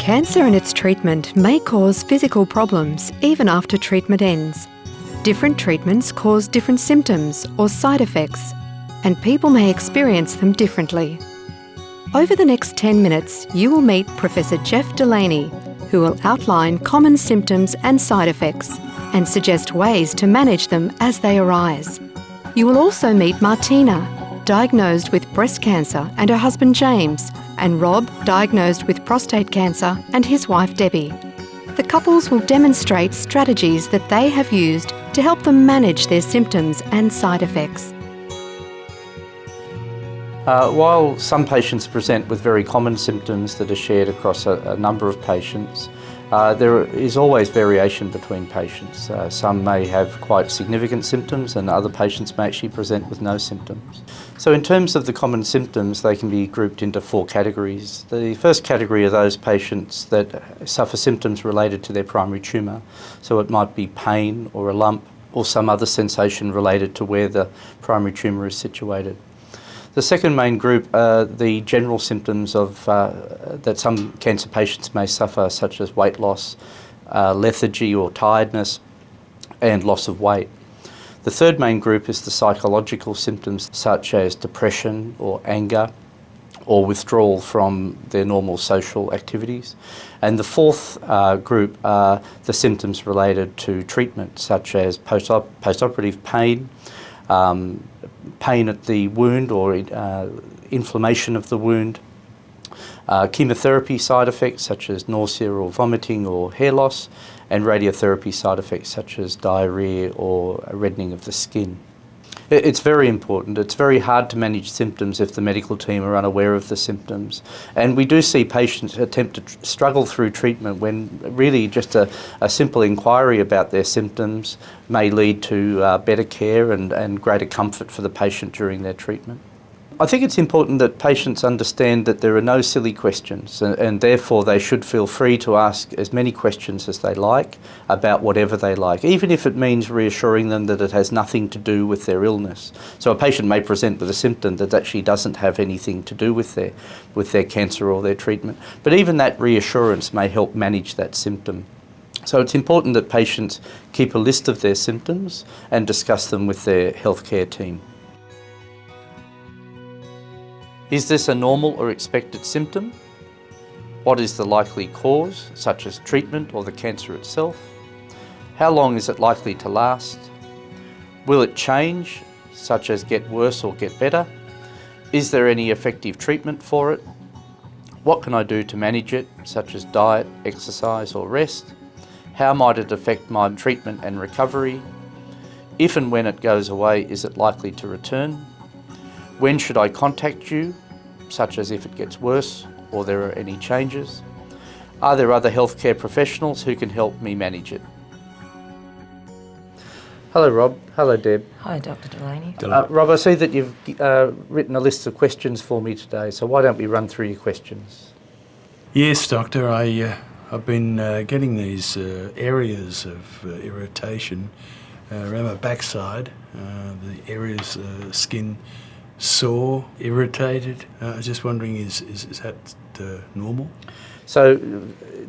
Cancer and its treatment may cause physical problems even after treatment ends. Different treatments cause different symptoms or side effects, and people may experience them differently. Over the next 10 minutes, you will meet Professor Geoff Delaney, who will outline common symptoms and side effects and suggest ways to manage them as they arise. You will also meet Martina, diagnosed with breast cancer, and her husband James, and Rob, diagnosed with prostate cancer, and his wife Debbie. The couples will demonstrate strategies that they have used to help them manage their symptoms and side effects. While some patients present with very common symptoms that are shared across a number of patients, there is always variation between patients. Some may have quite significant symptoms and other patients may actually present with no symptoms. So in terms of the common symptoms, they can be grouped into 4 categories. The first category are those patients that suffer symptoms related to their primary tumour. So it might be pain or a lump or some other sensation related to where the primary tumour is situated. The second main group are the general symptoms of that some cancer patients may suffer, such as weight loss, lethargy or tiredness, and loss of weight. The third main group is the psychological symptoms, such as depression or anger or withdrawal from their normal social activities. And the fourth group are the symptoms related to treatment, such as post-operative pain, pain at the wound or inflammation of the wound, chemotherapy side effects such as nausea or vomiting or hair loss, and radiotherapy side effects such as diarrhoea or a reddening of the skin. It's very important. It's very hard to manage symptoms if the medical team are unaware of the symptoms. And we do see patients attempt to struggle through treatment when really just a simple inquiry about their symptoms may lead to better care and greater comfort for the patient during their treatment. I think it's important that patients understand that there are no silly questions and therefore they should feel free to ask as many questions as they like about whatever they like, even if it means reassuring them that it has nothing to do with their illness. So a patient may present with a symptom that actually doesn't have anything to do with their cancer or their treatment, but even that reassurance may help manage that symptom. So it's important that patients keep a list of their symptoms and discuss them with their healthcare team. Is this a normal or expected symptom? What is the likely cause, such as treatment or the cancer itself? How long is it likely to last? Will it change, such as get worse or get better? Is there any effective treatment for it? What can I do to manage it, such as diet, exercise or rest? How might it affect my treatment and recovery? If and when it goes away, is it likely to return? When should I contact you, such as if it gets worse or there are any changes? Are there other healthcare professionals who can help me manage it? Hello Rob, hello Deb. Hi Dr. Delaney. Rob, I see that you've written a list of questions for me today, so why don't we run through your questions? Yes, Doctor, I've been getting these areas of irritation around my backside, the areas skin sore, irritated. I was just wondering, is that normal? So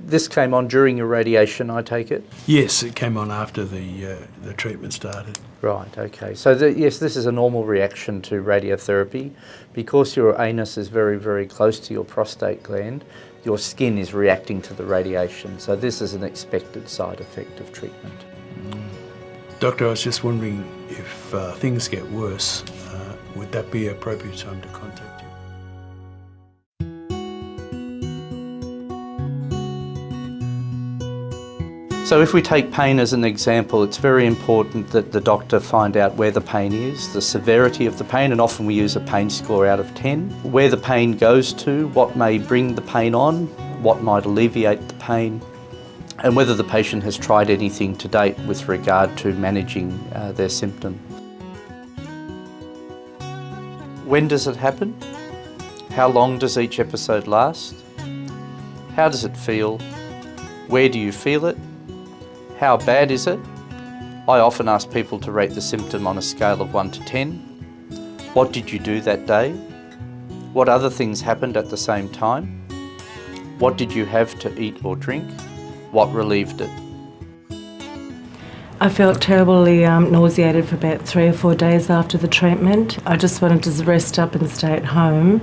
this came on during your radiation, I take it? Yes, it came on after the treatment started. Right, okay. So yes, this is a normal reaction to radiotherapy. Because your anus is very, very close to your prostate gland, your skin is reacting to the radiation. So this is an expected side effect of treatment. Doctor, I was just wondering if things get worse, would that be an appropriate time to contact you? So if we take pain as an example, it's very important that the doctor find out where the pain is, the severity of the pain, and often we use a pain score out of 10, where the pain goes to, what may bring the pain on, what might alleviate the pain, and whether the patient has tried anything to date with regard to managing their symptom. When does it happen? How long does each episode last? How does it feel? Where do you feel it? How bad is it? I often ask people to rate the symptom on a scale of 1 to 10. What did you do that day? What other things happened at the same time? What did you have to eat or drink? What relieved it? I felt terribly nauseated for about 3 or 4 days after the treatment. I just wanted to rest up and stay at home.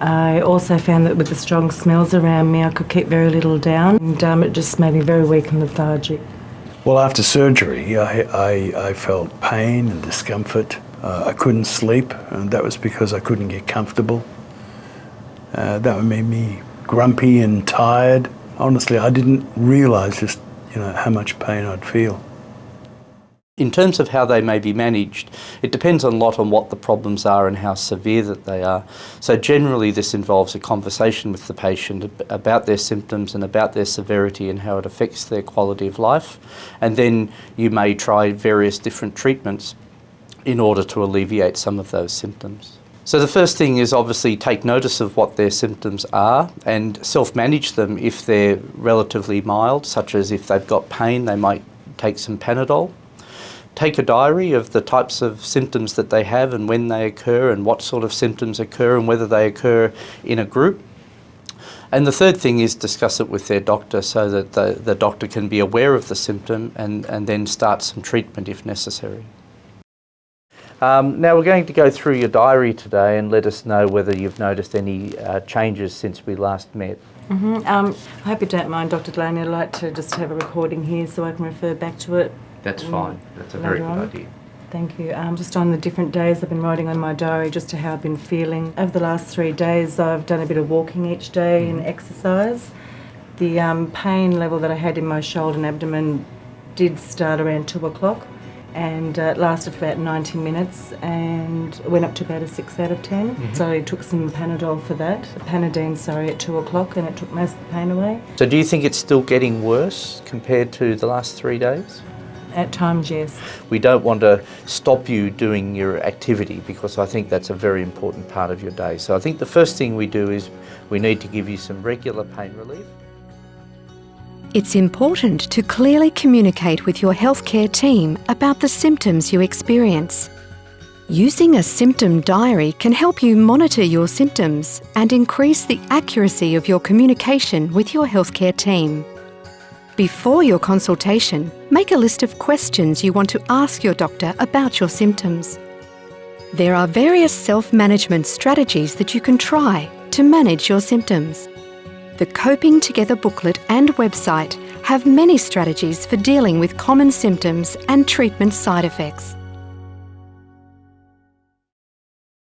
I also found that with the strong smells around me, I could keep very little down, and it just made me very weak and lethargic. Well, after surgery, I felt pain and discomfort. I couldn't sleep, and that was because I couldn't get comfortable. That made me grumpy and tired. Honestly, I didn't realise just how much pain I'd feel. In terms of how they may be managed, it depends a lot on what the problems are and how severe that they are. So generally this involves a conversation with the patient about their symptoms and about their severity and how it affects their quality of life. And then you may try various different treatments in order to alleviate some of those symptoms. So the first thing is obviously take notice of what their symptoms are and self-manage them if they're relatively mild, such as if they've got pain, they might take some Panadol. Take a diary of the types of symptoms that they have and when they occur and what sort of symptoms occur and whether they occur in a group. And the third thing is discuss it with their doctor so that the doctor can be aware of the symptom and then start some treatment if necessary. Now we're going to go through your diary today and let us know whether you've noticed any changes since we last met. I hope you don't mind, Dr. Delaney. I'd like to just have a recording here so I can refer back to it. That's fine. That's a very good idea. Thank you. Just on the different days I've been writing on my diary just to how I've been feeling. Over the last 3 days I've done a bit of walking each day and exercise. The pain level that I had in my shoulder and abdomen did start around 2 o'clock and it lasted for about 90 minutes and went up to about a 6 out of 10. So I took some Panadol for that, Panadine, at 2 o'clock, and it took most of the pain away. So do you think it's still getting worse compared to the last 3 days? At times, yes. We don't want to stop you doing your activity because I think that's a very important part of your day. So I think the first thing we do is we need to give you some regular pain relief. It's important to clearly communicate with your healthcare team about the symptoms you experience. Using a symptom diary can help you monitor your symptoms and increase the accuracy of your communication with your healthcare team. Before your consultation, make a list of questions you want to ask your doctor about your symptoms. There are various self-management strategies that you can try to manage your symptoms. The Coping Together booklet and website have many strategies for dealing with common symptoms and treatment side effects.